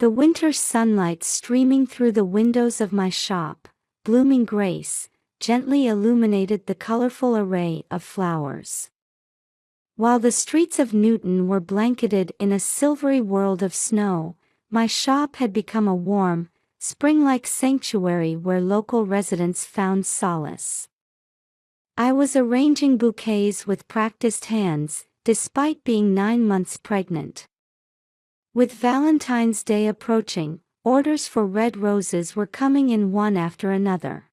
The winter sunlight streaming through the windows of my shop, blooming grace, gently illuminated the colorful array of flowers. While the streets of Newton were blanketed in a silvery world of snow, my shop had become a warm, spring-like sanctuary where local residents found solace. I was arranging bouquets with practiced hands, despite being 9 months pregnant. With Valentine's Day approaching, orders for red roses were coming in one after another.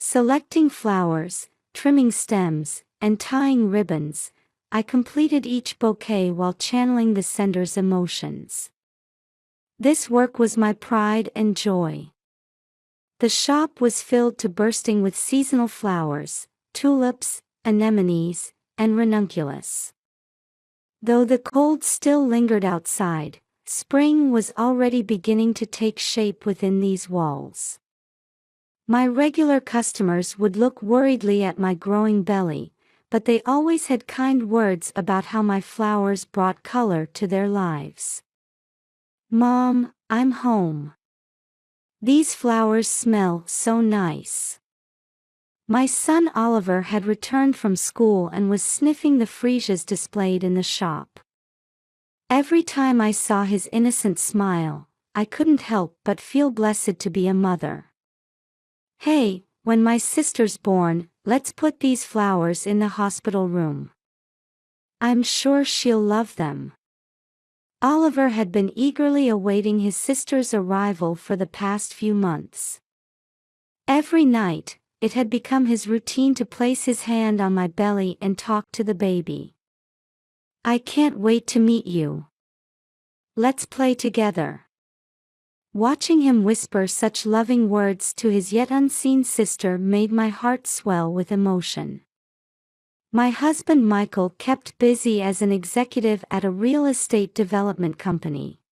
Selecting flowers, trimming stems, and tying ribbons, I completed each bouquet while channeling the sender's emotions. This work was my pride and joy. The shop was filled to bursting with seasonal flowers, tulips, anemones, and ranunculus. Though the cold still lingered outside, spring was already beginning to take shape within these walls. My regular customers would look worriedly at my growing belly, but they always had kind words about how my flowers brought color to their lives. "Mom, I'm home. These flowers smell so nice." My son Oliver had returned from school and was sniffing the freesias displayed in the shop. Every time I saw his innocent smile, I couldn't help but feel blessed to be a mother. "Hey, when my sister's born, let's put these flowers in the hospital room. I'm sure she'll love them." Oliver had been eagerly awaiting his sister's arrival for the past few months. Every night, it had become his routine to place his hand on my belly and talk to the baby. "I can't wait to meet you. Let's play together." Watching him whisper such loving words to his yet unseen sister made my heart swell with emotion. My husband Michael kept busy as an executive at a real estate development company.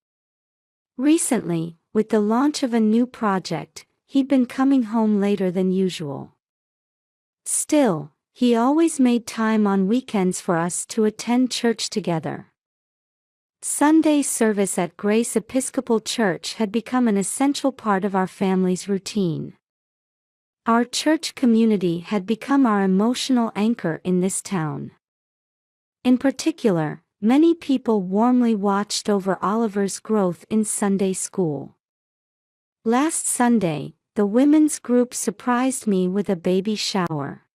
Recently, with the launch of a new project, he'd been coming home later than usual. Still, he always made time on weekends for us to attend church together. Sunday service at Grace Episcopal Church had become an essential part of our family's routine. Our church community had become our emotional anchor in this town. In particular, many people warmly watched over Oliver's growth in Sunday school. Last Sunday, the women's group surprised me with a baby shower.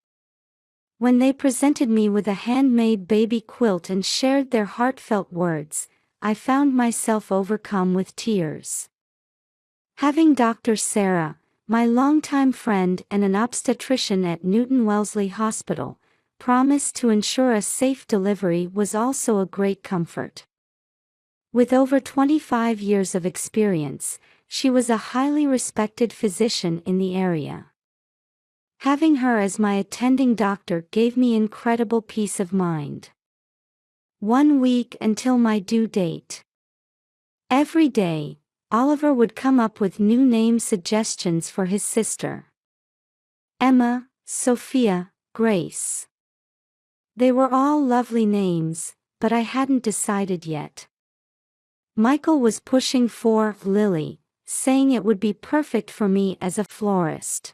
When they presented me with a handmade baby quilt and shared their heartfelt words, I found myself overcome with tears. Having Dr. Sarah, my longtime friend and an obstetrician at Newton Wellesley Hospital, promise to ensure a safe delivery was also a great comfort. With over 25 years of experience, she was a highly respected physician in the area. Having her as my attending doctor gave me incredible peace of mind. 1 week until my due date. Every day, Oliver would come up with new name suggestions for his sister. Emma, Sophia, Grace. They were all lovely names, but I hadn't decided yet. Michael was pushing for Lily, saying it would be perfect for me as a florist.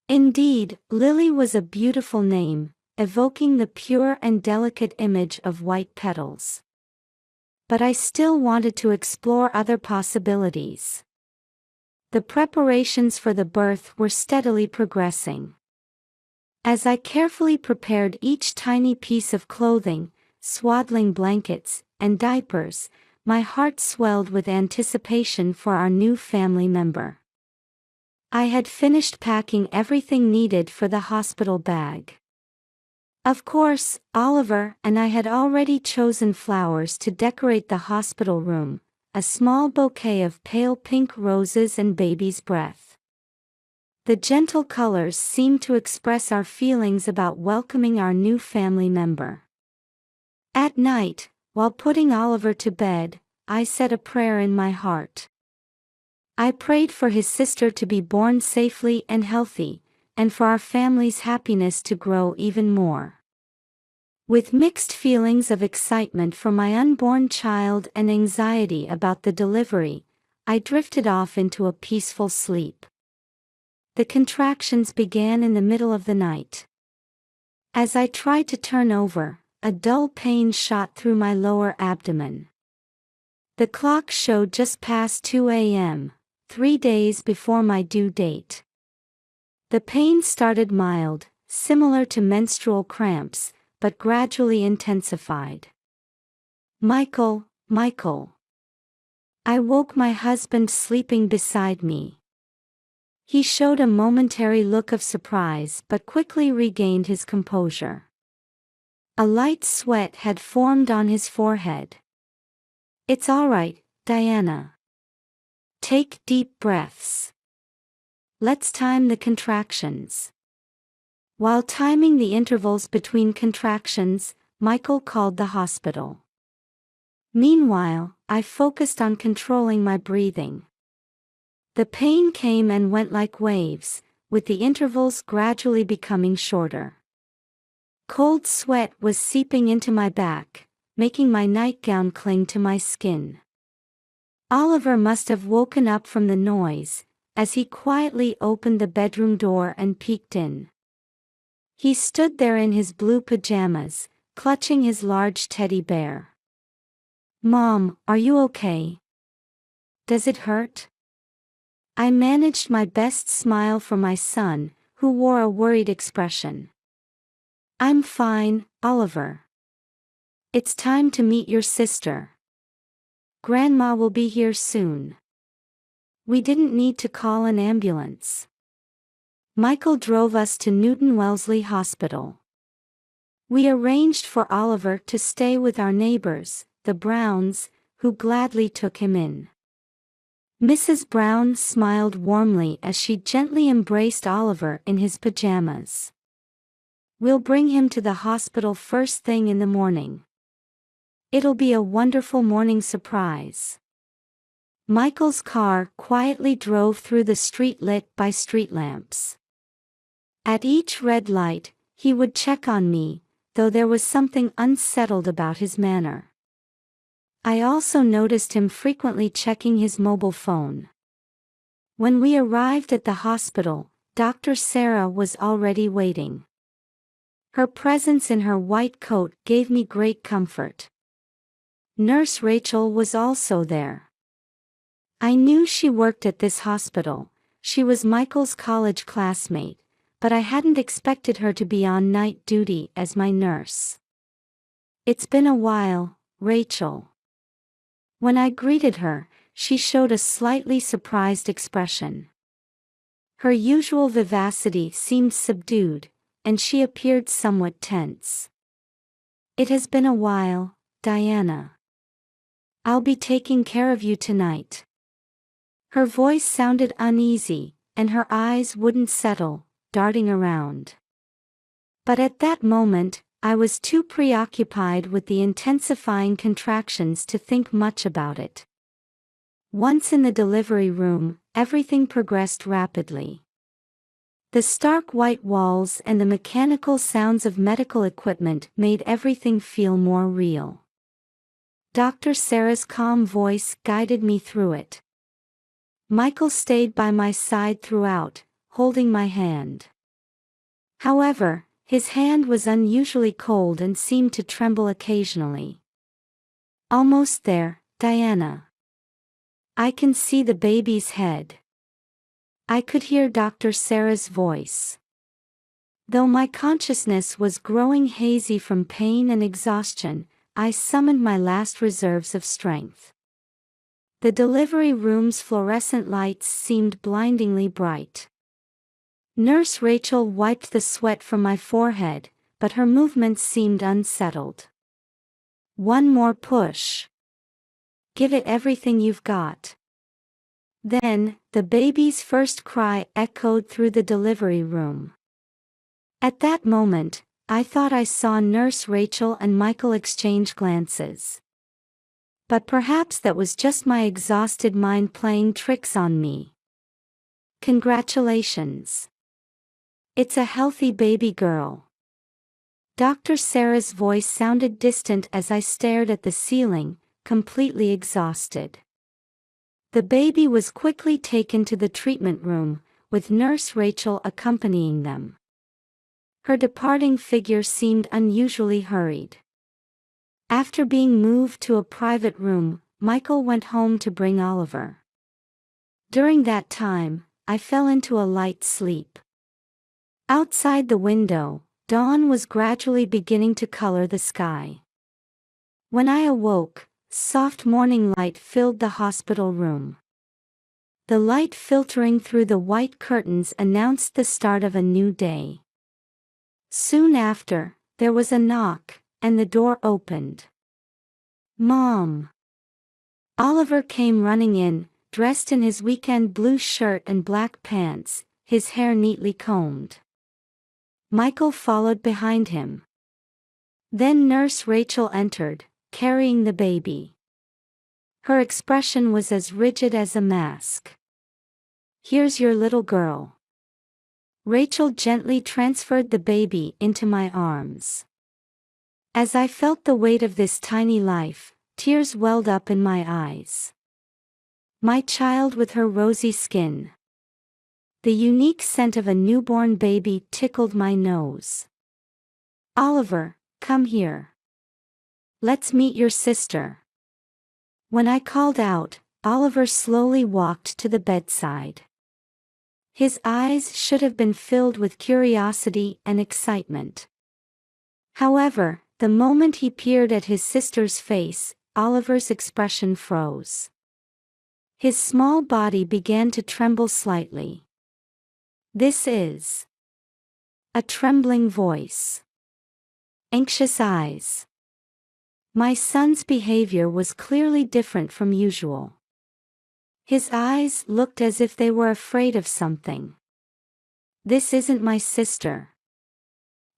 Indeed, Lily was a beautiful name, evoking the pure and delicate image of white petals. But I still wanted to explore other possibilities. The preparations for the birth were steadily progressing. As I carefully prepared each tiny piece of clothing, swaddling blankets, and diapers, my heart swelled with anticipation for our new family member. I had finished packing everything needed for the hospital bag. Of course, Oliver and I had already chosen flowers to decorate the hospital room, a small bouquet of pale pink roses and baby's breath. The gentle colors seemed to express our feelings about welcoming our new family member. At night, while putting Oliver to bed, I said a prayer in my heart. I prayed for his sister to be born safely and healthy, and for our family's happiness to grow even more. With mixed feelings of excitement for my unborn child and anxiety about the delivery, I drifted off into a peaceful sleep. The contractions began in the middle of the night. As I tried to turn over, a dull pain shot through my lower abdomen. The clock showed just past 2 a.m., 3 days before my due date. The pain started mild, similar to menstrual cramps, but gradually intensified. Michael, Michael. I woke my husband sleeping beside me. He showed a momentary look of surprise but quickly regained his composure. A light sweat had formed on his forehead. "It's all right, Diana. Take deep breaths. Let's time the contractions." While timing the intervals between contractions, Michael called the hospital. Meanwhile, I focused on controlling my breathing. The pain came and went like waves, with the intervals gradually becoming shorter. Cold sweat was seeping into my back, making my nightgown cling to my skin. Oliver must have woken up from the noise, as he quietly opened the bedroom door and peeked in. He stood there in his blue pajamas, clutching his large teddy bear. "Mom, are you okay? Does it hurt?" I managed my best smile for my son, who wore a worried expression. "I'm fine, Oliver. It's time to meet your sister. Grandma will be here soon." We didn't need to call an ambulance. Michael drove us to Newton Wellesley Hospital. We arranged for Oliver to stay with our neighbors, the Browns, who gladly took him in. Mrs. Brown smiled warmly as she gently embraced Oliver in his pajamas. "We'll bring him to the hospital first thing in the morning. It'll be a wonderful morning surprise." Michael's car quietly drove through the street lit by street lamps. At each red light, he would check on me, though there was something unsettled about his manner. I also noticed him frequently checking his mobile phone. When we arrived at the hospital, Dr. Sarah was already waiting. Her presence in her white coat gave me great comfort. Nurse Rachel was also there. I knew she worked at this hospital. She was Michael's college classmate, but I hadn't expected her to be on night duty as my nurse. "It's been a while, Rachel." When I greeted her, she showed a slightly surprised expression. Her usual vivacity seemed subdued, and she appeared somewhat tense. "It has been a while, Diana. I'll be taking care of you tonight." Her voice sounded uneasy, and her eyes wouldn't settle, darting around. But at that moment, I was too preoccupied with the intensifying contractions to think much about it. Once in the delivery room, everything progressed rapidly. The stark white walls and the mechanical sounds of medical equipment made everything feel more real. Dr. Sarah's calm voice guided me through it. Michael stayed by my side throughout, holding my hand. However, his hand was unusually cold and seemed to tremble occasionally. "Almost there, Diana. I can see the baby's head." I could hear Dr. Sarah's voice. Though my consciousness was growing hazy from pain and exhaustion, I summoned my last reserves of strength. The delivery room's fluorescent lights seemed blindingly bright. Nurse Rachel wiped the sweat from my forehead, but her movements seemed unsettled. "One more push. Give it everything you've got." Then, the baby's first cry echoed through the delivery room. At that moment, I thought I saw Nurse Rachel and Michael exchange glances. But perhaps that was just my exhausted mind playing tricks on me. "Congratulations. It's a healthy baby girl." Dr. Sarah's voice sounded distant as I stared at the ceiling, completely exhausted. The baby was quickly taken to the treatment room, with Nurse Rachel accompanying them. Her departing figure seemed unusually hurried. After being moved to a private room, Michael went home to bring Oliver. During that time, I fell into a light sleep. Outside the window, dawn was gradually beginning to color the sky. When I awoke, soft morning light filled the hospital room. The light filtering through the white curtains announced the start of a new day. Soon after, there was a knock, and the door opened. "Mom!" Oliver came running in, dressed in his weekend blue shirt and black pants, his hair neatly combed. Michael followed behind him. Then Nurse Rachel entered, carrying the baby. Her expression was as rigid as a mask. "Here's your little girl." Rachel gently transferred the baby into my arms. As I felt the weight of this tiny life, tears welled up in my eyes. My child with her rosy skin. The unique scent of a newborn baby tickled my nose. "Oliver, come here. Let's meet your sister." When I called out, Oliver slowly walked to the bedside. His eyes should have been filled with curiosity and excitement. However, the moment he peered at his sister's face, Oliver's expression froze. His small body began to tremble slightly. "This is..." A trembling voice. Anxious eyes. My son's behavior was clearly different from usual. His eyes looked as if they were afraid of something. "This isn't my sister."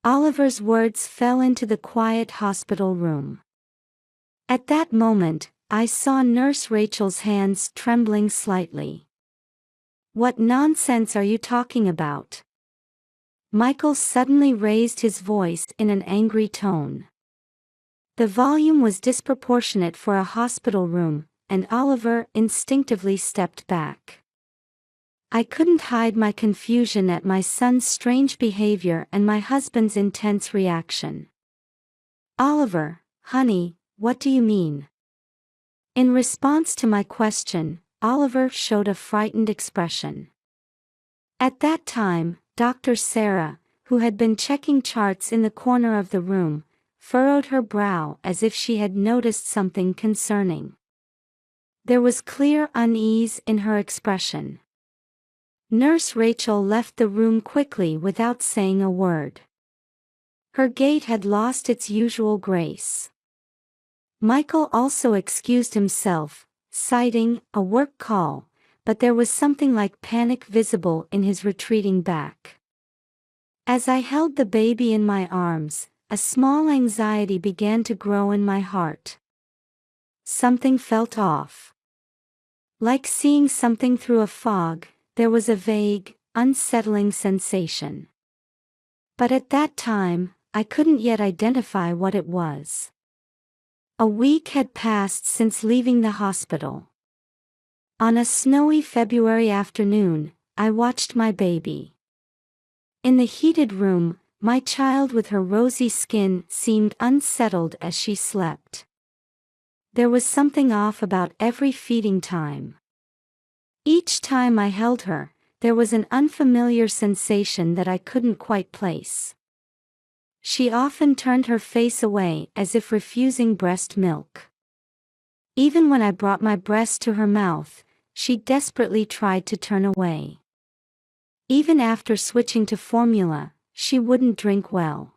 Oliver's words fell into the quiet hospital room. At that moment, I saw Nurse Rachel's hands trembling slightly. "What nonsense are you talking about?" Michael suddenly raised his voice in an angry tone. The volume was disproportionate for a hospital room, and Oliver instinctively stepped back. I couldn't hide my confusion at my son's strange behavior and my husband's intense reaction. "Oliver, honey, what do you mean?" In response to my question, Oliver showed a frightened expression. At that time, Dr. Sarah, who had been checking charts in the corner of the room, furrowed her brow as if she had noticed something concerning. There was clear unease in her expression. Nurse Rachel left the room quickly without saying a word. Her gait had lost its usual grace. Michael also excused himself, citing a work call, but there was something like panic visible in his retreating back. As I held the baby in my arms, a small anxiety began to grow in my heart. Something felt off. Like seeing something through a fog, there was a vague, unsettling sensation. But at that time, I couldn't yet identify what it was. A week had passed since leaving the hospital. On a snowy February afternoon, I watched my baby. In the heated room, my child with her rosy skin seemed unsettled as she slept. There was something off about every feeding time. Each time I held her, there was an unfamiliar sensation that I couldn't quite place. She often turned her face away as if refusing breast milk. Even when I brought my breast to her mouth, she desperately tried to turn away. Even after switching to formula, she wouldn't drink well.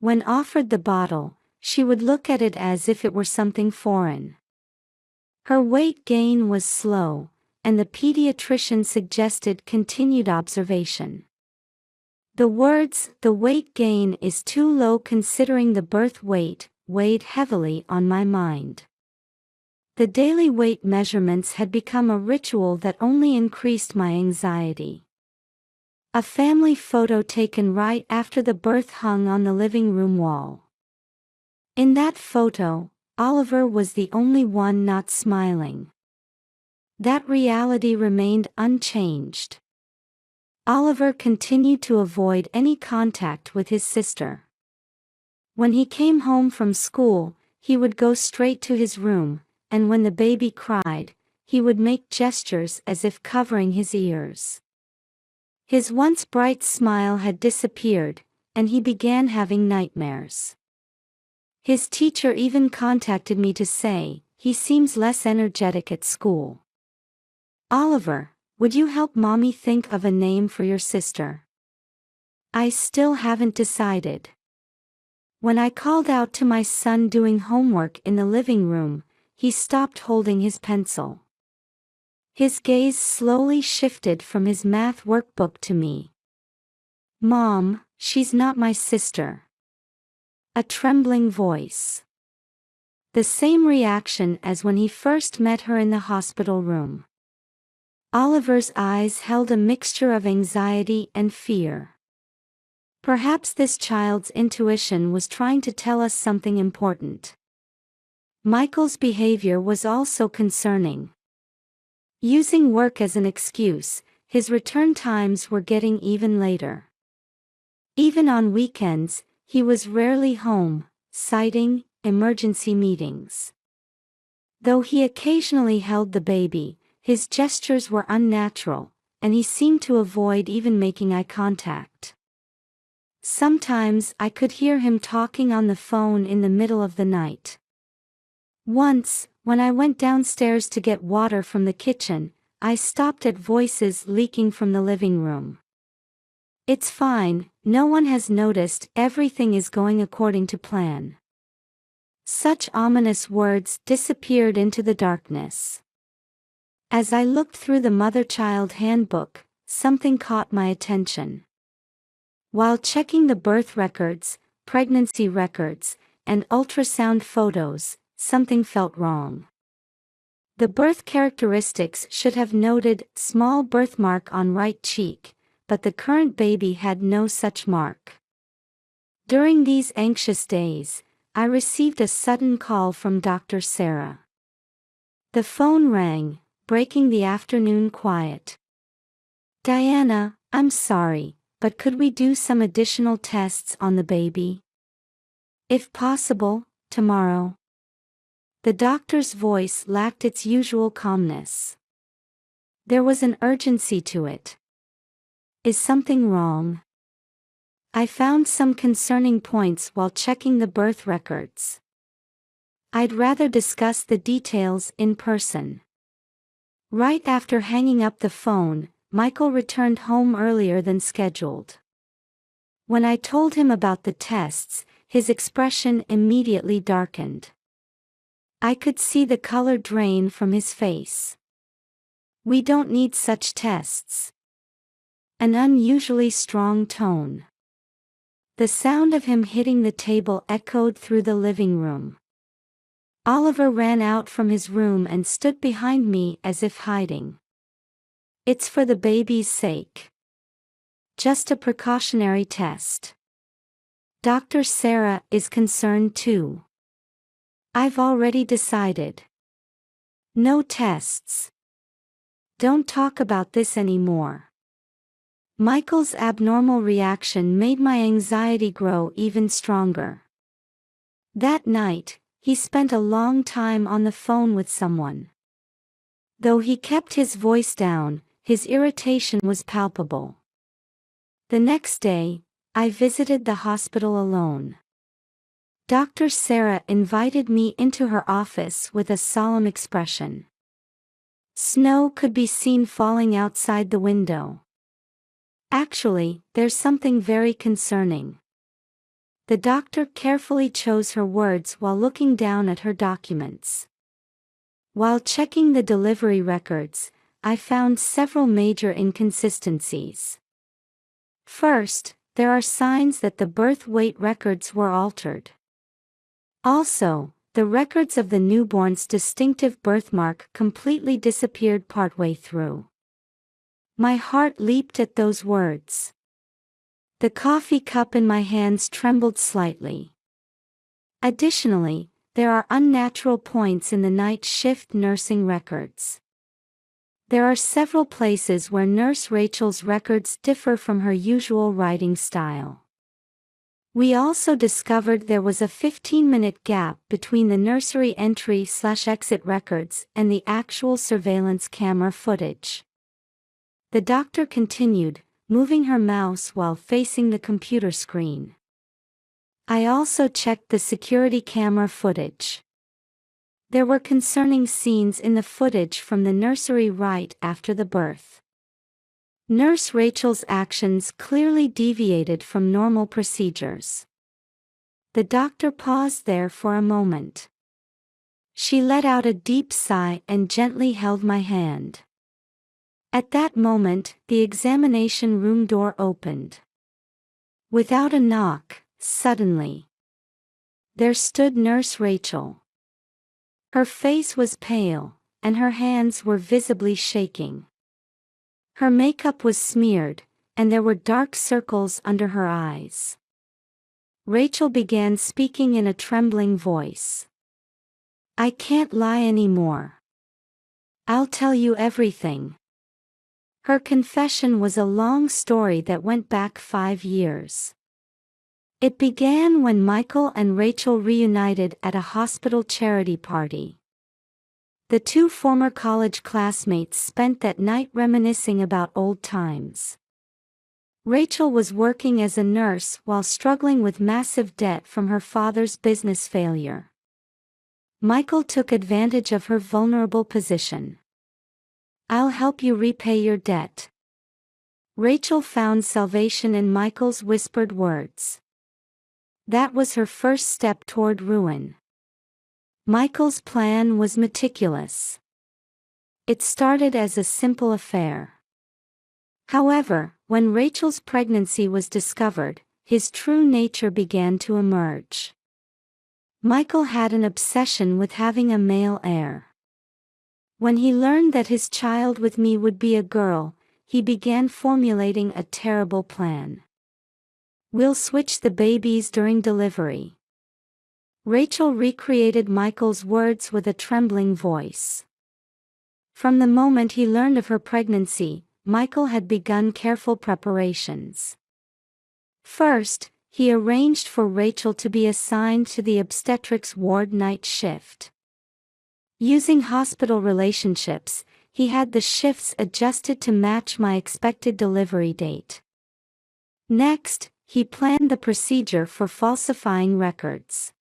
When offered the bottle, she would look at it as if it were something foreign. Her weight gain was slow, and the pediatrician suggested continued observation. The words, "the weight gain is too low considering the birth weight," weighed heavily on my mind. The daily weight measurements had become a ritual that only increased my anxiety. A family photo taken right after the birth hung on the living room wall. In that photo, Oliver was the only one not smiling. That reality remained unchanged. Oliver continued to avoid any contact with his sister. When he came home from school, he would go straight to his room, and when the baby cried, he would make gestures as if covering his ears. His once bright smile had disappeared, and he began having nightmares. His teacher even contacted me to say, "He seems less energetic at school." "Oliver, would you help mommy think of a name for your sister?" "I still haven't decided." When I called out to my son doing homework in the living room, he stopped holding his pencil. His gaze slowly shifted from his math workbook to me. "Mom, she's not my sister." A trembling voice. The same reaction as when he first met her in the hospital room. Oliver's eyes held a mixture of anxiety and fear. Perhaps this child's intuition was trying to tell us something important. Michael's behavior was also concerning. Using work as an excuse, his return times were getting even later. Even on weekends, he was rarely home, citing emergency meetings. Though he occasionally held the baby, his gestures were unnatural, and he seemed to avoid even making eye contact. Sometimes I could hear him talking on the phone in the middle of the night. Once, when I went downstairs to get water from the kitchen, I stopped at voices leaking from the living room. "It's fine, no one has noticed, everything is going according to plan." Such ominous words disappeared into the darkness. As I looked through the mother-child handbook, something caught my attention. While checking the birth records, pregnancy records, and ultrasound photos, something felt wrong. The birth characteristics should have noted small birthmark on right cheek, but the current baby had no such mark. During these anxious days, I received a sudden call from Dr. Sarah. The phone rang, breaking the afternoon quiet. "Diana, I'm sorry, but could we do some additional tests on the baby? If possible, tomorrow." The doctor's voice lacked its usual calmness. There was an urgency to it. "Is something wrong?" I found some concerning points while checking the birth records. I'd rather discuss the details in person. Right after hanging up the phone, Michael returned home earlier than scheduled. When I told him about the tests, his expression immediately darkened. I could see the color drain from his face. "We don't need such tests." An unusually strong tone. The sound of him hitting the table echoed through the living room. Oliver ran out from his room and stood behind me as if hiding. "It's for the baby's sake. Just a precautionary test." Dr. Sarah is concerned too. "I've already decided. No tests. Don't talk about this anymore." Michael's abnormal reaction made my anxiety grow even stronger. That night, he spent a long time on the phone with someone. Though he kept his voice down, his irritation was palpable. The next day, I visited the hospital alone. Dr. Sarah invited me into her office with a solemn expression. Snow could be seen falling outside the window. "Actually, there's something very concerning." The doctor carefully chose her words while looking down at her documents. While checking the delivery records, I found several major inconsistencies. First, there are signs that the birth weight records were altered. Also, the records of the newborn's distinctive birthmark completely disappeared partway through. My heart leaped at those words. The coffee cup in my hands trembled slightly. Additionally, there are unnatural points in the night shift nursing records. There are several places where Nurse Rachel's records differ from her usual writing style. We also discovered there was a 15-minute gap between the nursery entry/exit records and the actual surveillance camera footage. The doctor continued, moving her mouse while facing the computer screen. I also checked the security camera footage. There were concerning scenes in the footage from the nursery right after the birth. Nurse Rachel's actions clearly deviated from normal procedures. The doctor paused there for a moment. She let out a deep sigh and gently held my hand. At that moment, the examination room door opened. Without a knock, suddenly, there stood Nurse Rachel. Her face was pale, and her hands were visibly shaking. Her makeup was smeared, and there were dark circles under her eyes. Rachel began speaking in a trembling voice. I can't lie anymore. I'll tell you everything. Her confession was a long story that went back 5 years. It began when Michael and Rachel reunited at a hospital charity party. The two former college classmates spent that night reminiscing about old times. Rachel was working as a nurse while struggling with massive debt from her father's business failure. Michael took advantage of her vulnerable position. I'll help you repay your debt. Rachel found salvation in Michael's whispered words. That was her first step toward ruin. Michael's plan was meticulous. It started as a simple affair. However, when Rachel's pregnancy was discovered, his true nature began to emerge. Michael had an obsession with having a male heir. When he learned that his child with me would be a girl, he began formulating a terrible plan. We'll switch the babies during delivery. Rachel recreated Michael's words with a trembling voice. From the moment he learned of her pregnancy, Michael had begun careful preparations. First, he arranged for Rachel to be assigned to the obstetrics ward night shift. Using hospital relationships, he had the shifts adjusted to match my expected delivery date. Next, he planned the procedure for falsifying records.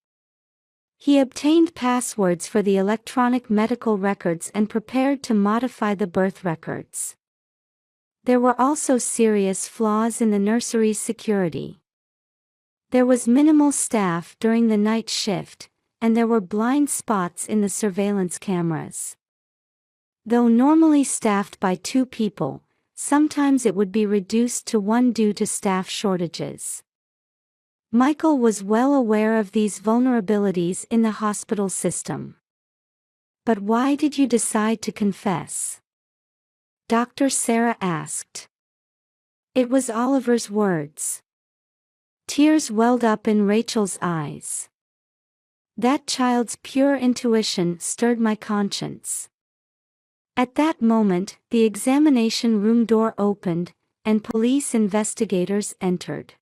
He obtained passwords for the electronic medical records and prepared to modify the birth records. There were also serious flaws in the nursery's security. There was minimal staff during the night shift, and there were blind spots in the surveillance cameras. Though normally staffed by 2 people, sometimes it would be reduced to 1 due to staff shortages. Michael was well aware of these vulnerabilities in the hospital system. But why did you decide to confess? Dr. Sarah asked. It was Oliver's words. Tears welled up in Rachel's eyes. That child's pure intuition stirred my conscience. At that moment, the examination room door opened, and police investigators entered.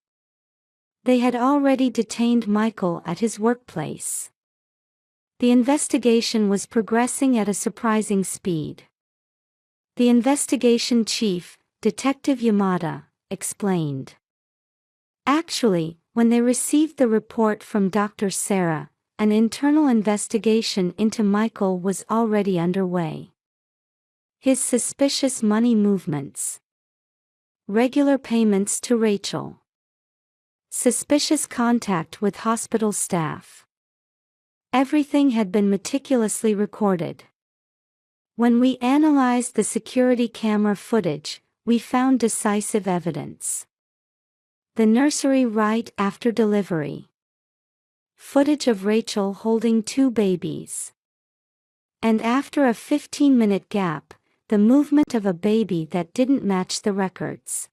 They had already detained Michael at his workplace. The investigation was progressing at a surprising speed. The investigation chief, Detective Yamada, explained. Actually, when they received the report from Dr. Sarah, an internal investigation into Michael was already underway. His suspicious money movements. Regular payments to Rachel. Suspicious contact with hospital staff. Everything had been meticulously recorded. When we analyzed the security camera footage, we found decisive evidence. The nursery right after delivery. Footage of Rachel holding 2 babies. And after a 15-minute gap, the movement of a baby that didn't match the records.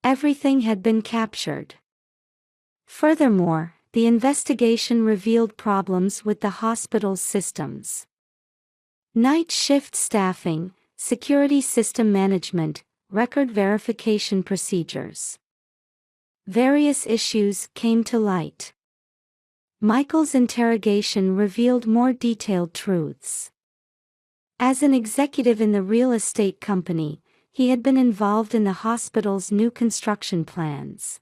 Everything had been captured. Furthermore, the investigation revealed problems with the hospital's systems. Night shift staffing, security system management, record verification procedures. Various issues came to light. Michael's interrogation revealed more detailed truths. As an executive in the real estate company, he had been involved in the hospital's new construction plans.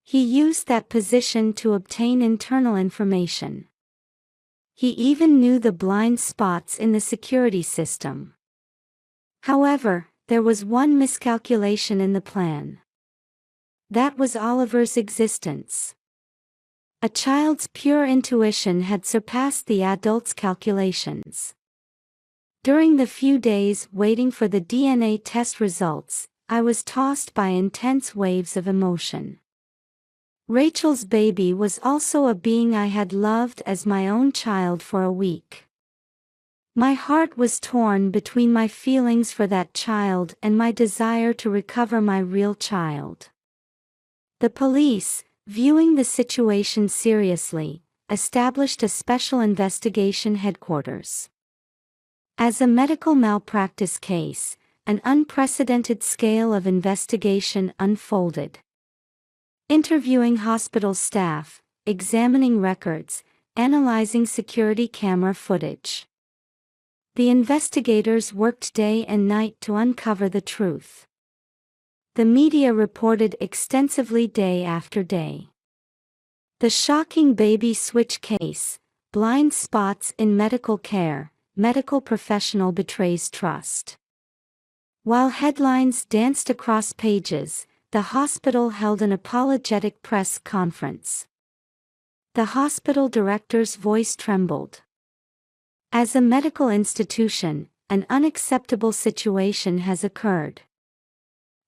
He used that position to obtain internal information. He even knew the blind spots in the security system. However, there was one miscalculation in the plan. That was Oliver's existence. A child's pure intuition had surpassed the adult's calculations. During the few days waiting for the DNA test results, I was tossed by intense waves of emotion. Rachel's baby was also a being I had loved as my own child for a week. My heart was torn between my feelings for that child and my desire to recover my real child. The police, viewing the situation seriously, established a special investigation headquarters. As a medical malpractice case, an unprecedented scale of investigation unfolded. Interviewing hospital staff, examining records, analyzing security camera footage. The investigators worked day and night to uncover the truth. The media reported extensively day after day. The shocking baby switch case, blind spots in medical care, medical professional betrays trust. While headlines danced across pages, the hospital held an apologetic press conference. The hospital director's voice trembled. As a medical institution, an unacceptable situation has occurred.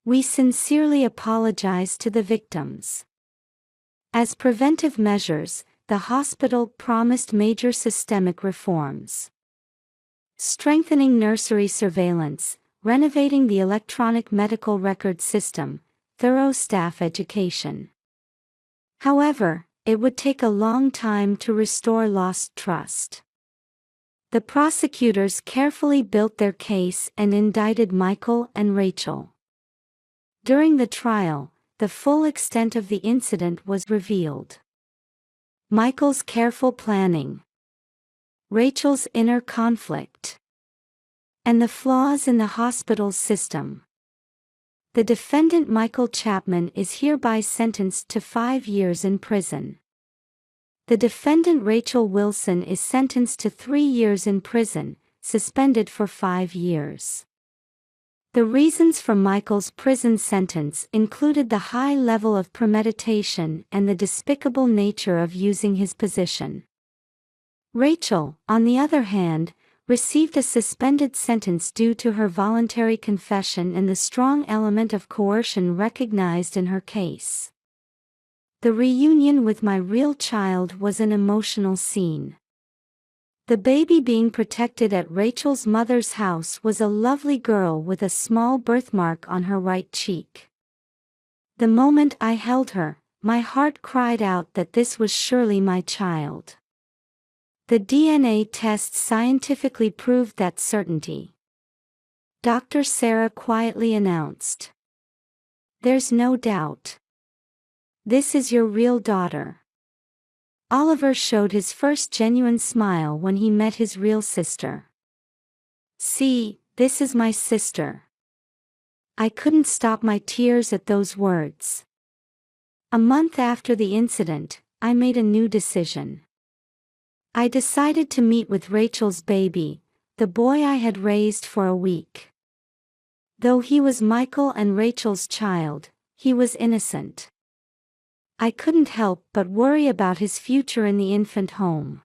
We sincerely apologize to the victims. As preventive measures, the hospital promised major systemic reforms. Strengthening nursery surveillance, renovating the electronic medical record system, thorough staff education. However, it would take a long time to restore lost trust. The prosecutors carefully built their case and indicted Michael and Rachel. During the trial, the full extent of the incident was revealed. Michael's careful planning, Rachel's inner conflict, and the flaws in the hospital's system. The defendant Michael Chapman is hereby sentenced to 5 years in prison. The defendant Rachel Wilson is sentenced to 3 years in prison, suspended for 5 years. The reasons for Michael's prison sentence included the high level of premeditation and the despicable nature of using his position. Rachel, on the other hand, received a suspended sentence due to her voluntary confession and the strong element of coercion recognized in her case. The reunion with my real child was an emotional scene. The baby being protected at Rachel's mother's house was a lovely girl with a small birthmark on her right cheek. The moment I held her, my heart cried out that this was surely my child. The DNA test scientifically proved that certainty. Dr. Sarah quietly announced, "There's no doubt. This is your real daughter." Oliver showed his first genuine smile when he met his real sister. "See, this is my sister." I couldn't stop my tears at those words. A month after the incident, I made a new decision. I decided to meet with Rachel's baby, the boy I had raised for a week. Though he was Michael and Rachel's child, he was innocent. I couldn't help but worry about his future in the infant home.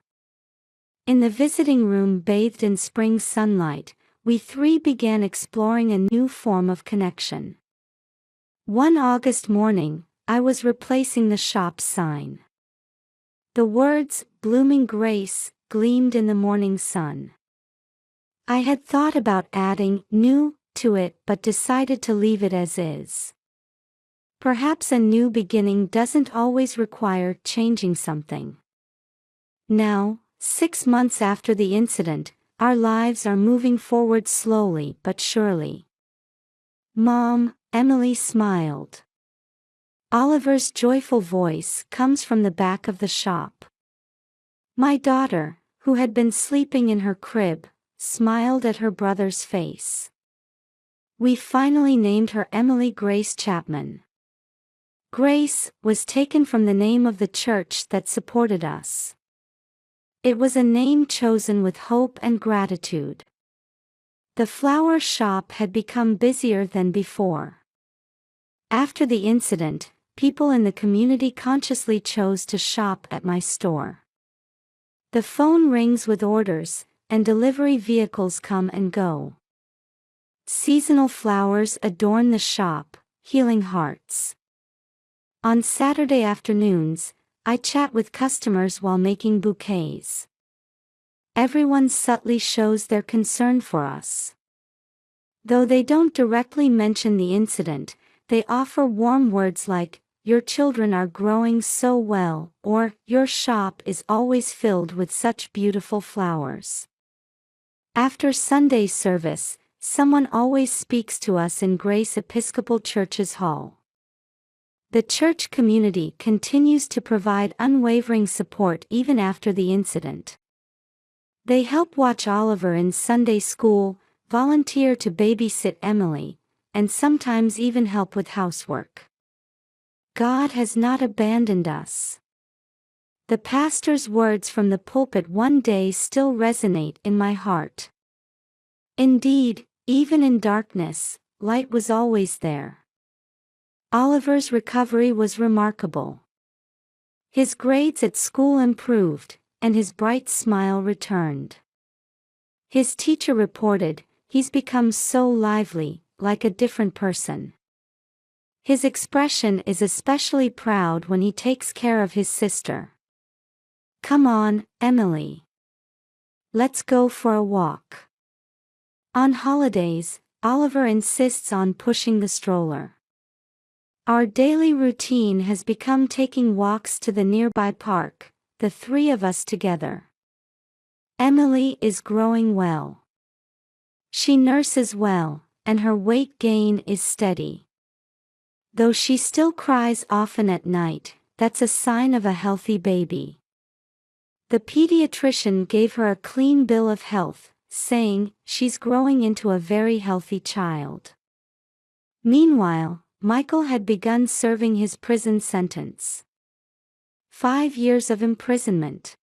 In the visiting room bathed in spring sunlight, we three began exploring a new form of connection. One August morning, I was replacing the shop sign. The words, "Blooming Grace," gleamed in the morning sun. I had thought about adding new to it but decided to leave it as is. Perhaps a new beginning doesn't always require changing something. Now, 6 months after the incident, our lives are moving forward slowly but surely. Mom, Emily smiled. Oliver's joyful voice comes from the back of the shop. My daughter, who had been sleeping in her crib, smiled at her brother's face. We finally named her Emily Grace Chapman. Grace was taken from the name of the church that supported us. It was a name chosen with hope and gratitude. The flower shop had become busier than before. After the incident, people in the community consciously chose to shop at my store. The phone rings with orders, and delivery vehicles come and go. Seasonal flowers adorn the shop, healing hearts. On Saturday afternoons, I chat with customers while making bouquets. Everyone subtly shows their concern for us. Though they don't directly mention the incident, they offer warm words like, "Your children are growing so well," or "Your shop is always filled with such beautiful flowers." After Sunday service, someone always speaks to us in Grace Episcopal Church's hall. The church community continues to provide unwavering support even after the incident. They help watch Oliver in Sunday school, volunteer to babysit Emily, and sometimes even help with housework. God has not abandoned us. The pastor's words from the pulpit one day still resonate in my heart. Indeed, even in darkness, light was always there. Oliver's recovery was remarkable. His grades at school improved, and his bright smile returned. His teacher reported, "He's become so lively, like a different person." His expression is especially proud when he takes care of his sister. "Come on, Emily. Let's go for a walk." On holidays, Oliver insists on pushing the stroller. Our daily routine has become taking walks to the nearby park, the three of us together. Emily is growing well. She nurses well, and her weight gain is steady. Though she still cries often at night, that's a sign of a healthy baby. The pediatrician gave her a clean bill of health, saying, "She's growing into a very healthy child." Meanwhile, Michael had begun serving his prison sentence. 5 years of imprisonment.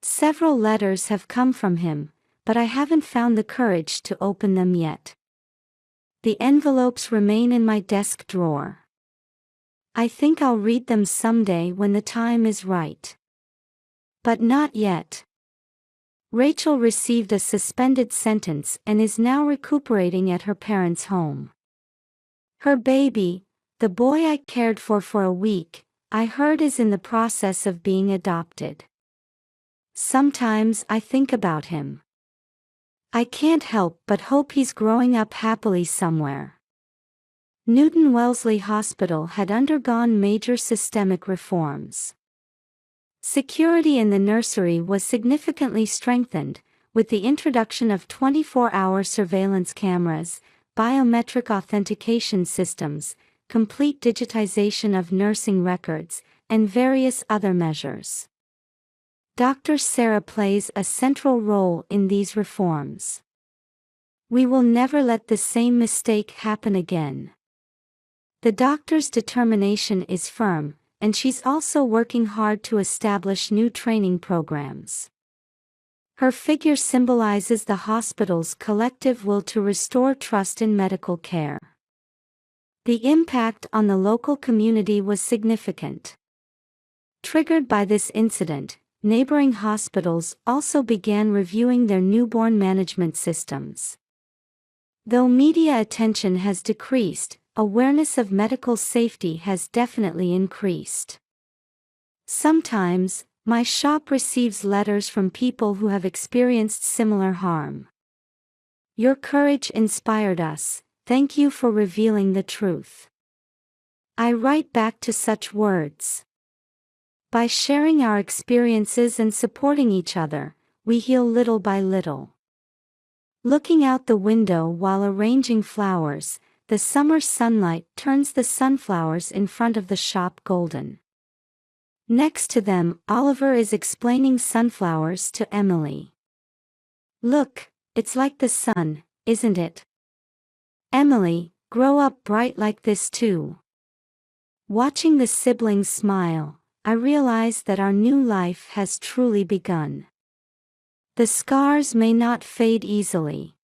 Several letters have come from him, but I haven't found the courage to open them yet. The envelopes remain in my desk drawer. I think I'll read them someday when the time is right. But not yet. Rachel received a suspended sentence and is now recuperating at her parents' home. Her baby, the boy I cared for a week, I heard is in the process of being adopted. Sometimes I think about him. I can't help but hope he's growing up happily somewhere. Newton Wellesley Hospital had undergone major systemic reforms. Security in the nursery was significantly strengthened, with the introduction of 24-hour surveillance cameras, biometric authentication systems, complete digitization of nursing records, and various other measures. Dr. Sarah plays a central role in these reforms. We will never let the same mistake happen again. The doctor's determination is firm, and she's also working hard to establish new training programs. Her figure symbolizes the hospital's collective will to restore trust in medical care. The impact on the local community was significant. Triggered by this incident, neighboring hospitals also began reviewing their newborn management systems. Though media attention has decreased, awareness of medical safety has definitely increased. Sometimes, my shop receives letters from people who have experienced similar harm. Your courage inspired us, thank you for revealing the truth. I write back to such words. By sharing our experiences and supporting each other, we heal little by little. Looking out the window while arranging flowers, the summer sunlight turns the sunflowers in front of the shop golden. Next to them, Oliver is explaining sunflowers to Emily. Look, it's like the sun, isn't it? Emily, grow up bright like this too. Watching the siblings smile, I realize that our new life has truly begun. The scars may not fade easily.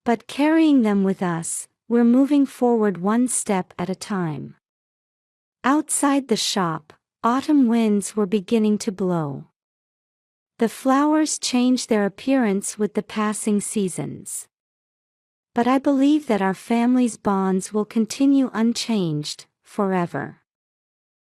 But carrying them with us, we're moving forward one step at a time. Outside the shop, autumn winds were beginning to blow. The flowers change their appearance with the passing seasons. But I believe that our family's bonds will continue unchanged, forever.